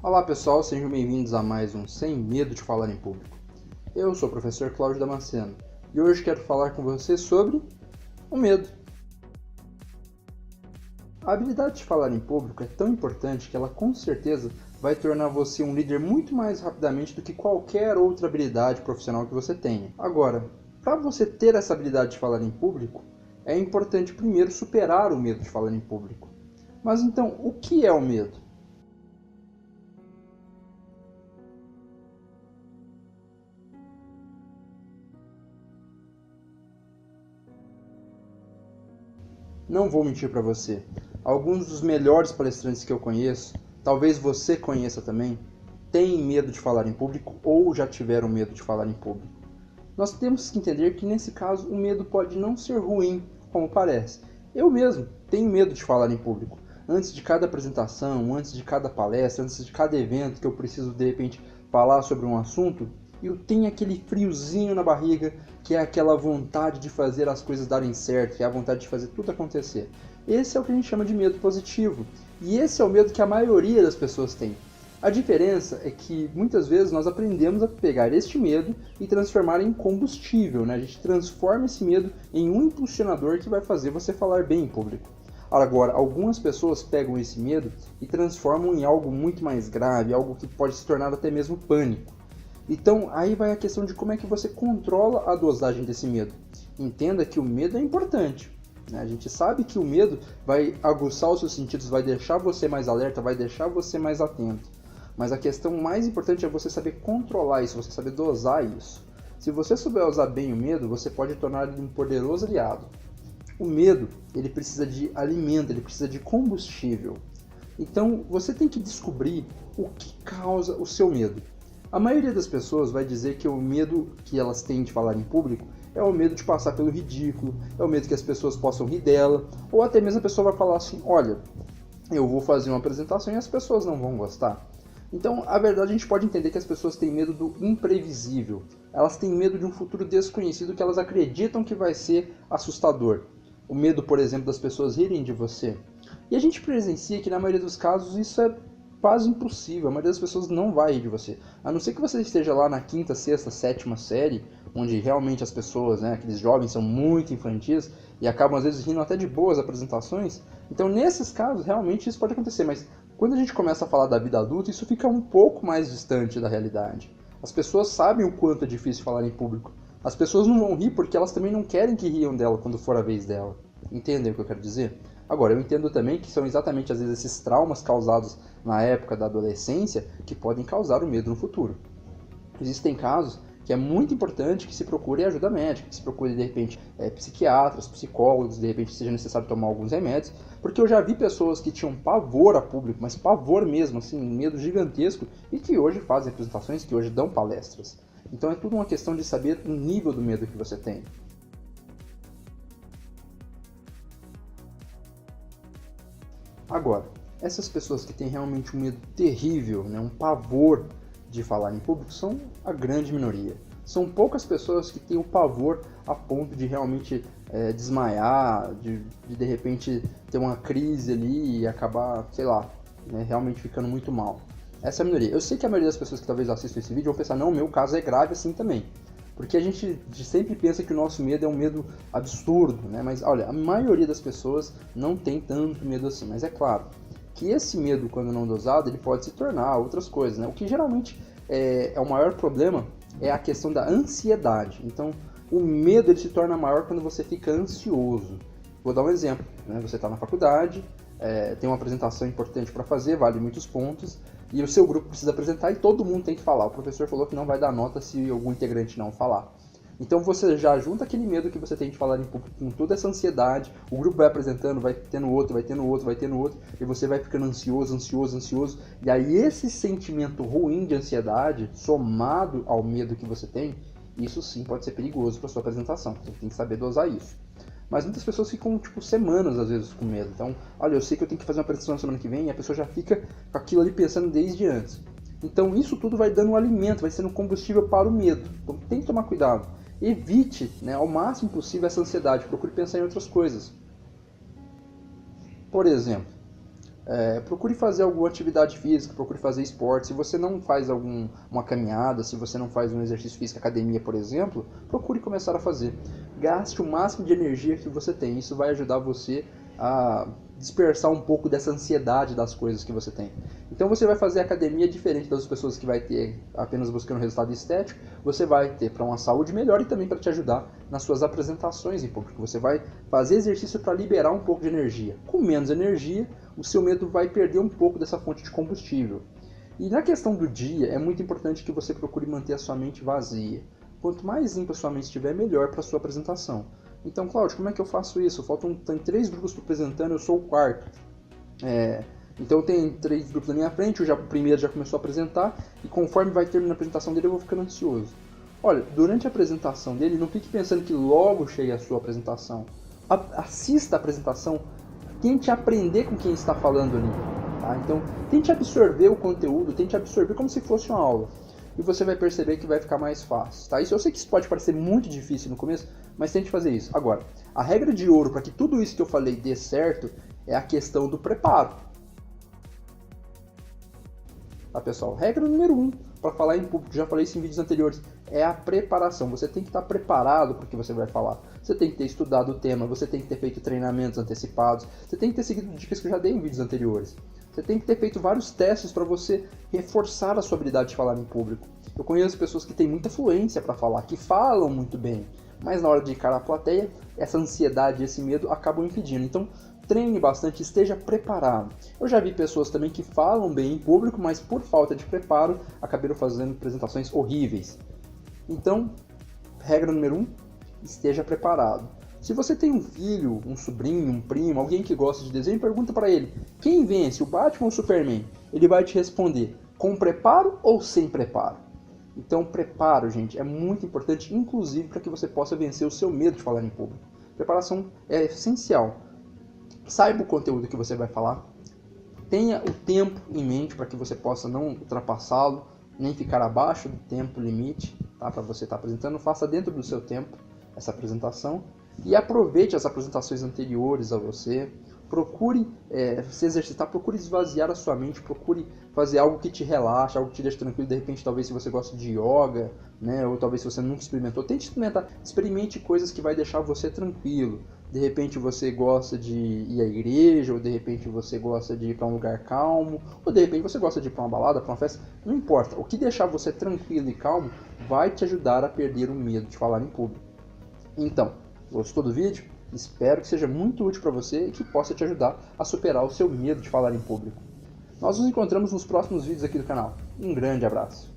Olá pessoal, sejam bem-vindos a mais um Sem Medo de Falar em Público. Eu sou o professor Cláudio Damasceno e hoje quero falar com você sobre o medo. A habilidade de falar em público é tão importante que ela com certeza vai tornar você um líder muito mais rapidamente do que qualquer outra habilidade profissional que você tenha. Agora, para você ter essa habilidade de falar em público, é importante primeiro superar o medo de falar em público. Mas então, o que é o medo? Não vou mentir para você. Alguns dos melhores palestrantes que eu conheço, talvez você conheça também, têm medo de falar em público ou já tiveram medo de falar em público. Nós temos que entender que nesse caso o medo pode não ser ruim, como parece. Eu mesmo tenho medo de falar em público. Antes de cada apresentação, antes de cada palestra, antes de cada evento que eu preciso de repente falar sobre um assunto, eu tenho aquele friozinho na barriga, que é aquela vontade de fazer as coisas darem certo, que é a vontade de fazer tudo acontecer. Esse é o que a gente chama de medo positivo. E esse é o medo que a maioria das pessoas tem. A diferença é que muitas vezes nós aprendemos a pegar este medo e transformar em combustível, né? A gente transforma esse medo em um impulsionador que vai fazer você falar bem em público. Agora, algumas pessoas pegam esse medo e transformam em algo muito mais grave, algo que pode se tornar até mesmo pânico. Então, aí vai a questão de como é que você controla a dosagem desse medo. Entenda que o medo é importante. Né? A gente sabe que o medo vai aguçar os seus sentidos, vai deixar você mais alerta, vai deixar você mais atento. Mas a questão mais importante é você saber controlar isso, você saber dosar isso. Se você souber usar bem o medo, você pode tornar ele um poderoso aliado. O medo, ele precisa de alimento, ele precisa de combustível. Então, você tem que descobrir o que causa o seu medo. A maioria das pessoas vai dizer que o medo que elas têm de falar em público é o medo de passar pelo ridículo, é o medo que as pessoas possam rir dela, ou até mesmo a pessoa vai falar assim, olha, eu vou fazer uma apresentação e as pessoas não vão gostar. Então, a verdade, a gente pode entender que as pessoas têm medo do imprevisível. Elas têm medo de um futuro desconhecido que elas acreditam que vai ser assustador. O medo, por exemplo, das pessoas rirem de você. E a gente presencia que, na maioria dos casos, isso é quase impossível. A maioria das pessoas não vai rir de você. A não ser que você esteja lá na quinta, sexta, sétima série, onde realmente as pessoas, né, aqueles jovens são muito infantis e acabam às vezes rindo até de boas apresentações. Então, nesses casos, realmente isso pode acontecer, mas quando a gente começa a falar da vida adulta, isso fica um pouco mais distante da realidade. As pessoas sabem o quanto é difícil falar em público. As pessoas não vão rir porque elas também não querem que riam dela quando for a vez dela. Entendem o que eu quero dizer? Agora, eu entendo também que são exatamente às vezes esses traumas causados na época da adolescência que podem causar o medo no futuro. Existem casos que é muito importante que se procure ajuda médica, que se procure de repente psiquiatras, psicólogos, de repente seja necessário tomar alguns remédios, porque eu já vi pessoas que tinham pavor a público, mas pavor mesmo, assim, um medo gigantesco, e que hoje fazem apresentações, que hoje dão palestras. Então é tudo uma questão de saber o nível do medo que você tem. Agora, essas pessoas que têm realmente um medo terrível, né, um pavor de falar em público, são a grande minoria. São poucas pessoas que têm o pavor a ponto de realmente desmaiar, de repente ter uma crise ali e acabar, sei lá, né, realmente ficando muito mal. Essa é a minoria. Eu sei que a maioria das pessoas que talvez assistam esse vídeo vão pensar, não, meu caso é grave assim também. Porque a gente sempre pensa que o nosso medo é um medo absurdo, né? Mas olha, a maioria das pessoas não tem tanto medo assim. Mas é claro que esse medo, quando não dosado, ele pode se tornar outras coisas, né? O que geralmente é o maior problema é a questão da ansiedade. Então, o medo ele se torna maior quando você fica ansioso. Vou dar um exemplo, né? Você está na faculdade, tem uma apresentação importante para fazer, vale muitos pontos, e o seu grupo precisa apresentar e todo mundo tem que falar. O professor falou que não vai dar nota se algum integrante não falar. Então você já junta aquele medo que você tem de falar em público com toda essa ansiedade, o grupo vai apresentando, vai tendo outro, vai tendo outro, vai tendo outro, e você vai ficando ansioso, ansioso, ansioso, e aí esse sentimento ruim de ansiedade, somado ao medo que você tem, isso sim pode ser perigoso para sua apresentação, você tem que saber dosar isso. Mas muitas pessoas ficam, tipo, semanas, às vezes, com medo. Então, olha, eu sei que eu tenho que fazer uma apresentação na semana que vem e a pessoa já fica com aquilo ali pensando desde antes. Então, isso tudo vai dando um alimento, vai sendo combustível para o medo. Então, tem que tomar cuidado. Evite, né, ao máximo possível essa ansiedade. Procure pensar em outras coisas. Por exemplo, Procure fazer alguma atividade física, procure fazer esporte. Se você não faz uma caminhada, se você não faz um exercício físico, academia, por exemplo, procure começar a fazer. Gaste o máximo de energia que você tem. Isso vai ajudar você a dispersar um pouco dessa ansiedade das coisas que você tem. Então você vai fazer academia diferente das pessoas que vai ter apenas buscando resultado estético. Você vai ter para uma saúde melhor e também para te ajudar nas suas apresentações em público. Você vai fazer exercício para liberar um pouco de energia. Com menos energia, o seu medo vai perder um pouco dessa fonte de combustível. E na questão do dia, é muito importante que você procure manter a sua mente vazia. Quanto mais limpa a sua mente estiver, melhor para a sua apresentação. Então, Cláudio, como é que eu faço isso? Tem 3 grupos apresentando, eu sou o quarto. Então tem 3 grupos na minha frente, o primeiro já começou a apresentar, e conforme vai terminando a apresentação dele, eu vou ficando ansioso. Olha, durante a apresentação dele, não fique pensando que logo chega a sua apresentação. Assista a apresentação, tente aprender com quem está falando ali. Tá? Então, tente absorver o conteúdo, tente absorver como se fosse uma aula. E você vai perceber que vai ficar mais fácil. Tá? Eu sei que isso pode parecer muito difícil no começo, mas tente fazer isso. Agora, a regra de ouro para que tudo isso que eu falei dê certo é a questão do preparo. Tá, pessoal? Regra número 1 para falar em público, já falei isso em vídeos anteriores, é a preparação. Você tem que estar preparado para o que você vai falar. Você tem que ter estudado o tema, você tem que ter feito treinamentos antecipados, você tem que ter seguido dicas que eu já dei em vídeos anteriores. Você tem que ter feito vários testes para você reforçar a sua habilidade de falar em público. Eu conheço pessoas que têm muita fluência para falar, que falam muito bem, mas na hora de encarar a plateia, essa ansiedade e esse medo acabam impedindo. Então, treine bastante, esteja preparado. Eu já vi pessoas também que falam bem em público, mas por falta de preparo, acabaram fazendo apresentações horríveis. Então, regra número 1, esteja preparado. Se você tem um filho, um sobrinho, um primo, alguém que gosta de desenho, pergunta para ele, quem vence, o Batman ou o Superman? Ele vai te responder, com preparo ou sem preparo? Então, preparo, gente, é muito importante, inclusive para que você possa vencer o seu medo de falar em público. Preparação é essencial. Saiba o conteúdo que você vai falar, tenha o tempo em mente para que você possa não ultrapassá-lo, nem ficar abaixo do tempo limite, tá? Para você estar apresentando, faça dentro do seu tempo essa apresentação e aproveite as apresentações anteriores a você. Procure se exercitar, procure esvaziar a sua mente, procure fazer algo que te relaxe, algo que te deixe tranquilo. De repente, talvez se você gosta de yoga, né, ou talvez se você nunca experimentou, tente experimentar, experimente coisas que vai deixar você tranquilo. De repente você gosta de ir à igreja, ou de repente você gosta de ir para um lugar calmo, ou de repente você gosta de ir para uma balada, para uma festa, não importa. O que deixar você tranquilo e calmo vai te ajudar a perder o medo de falar em público. Então, gostou do vídeo? Espero que seja muito útil para você e que possa te ajudar a superar o seu medo de falar em público. Nós nos encontramos nos próximos vídeos aqui do canal. Um grande abraço!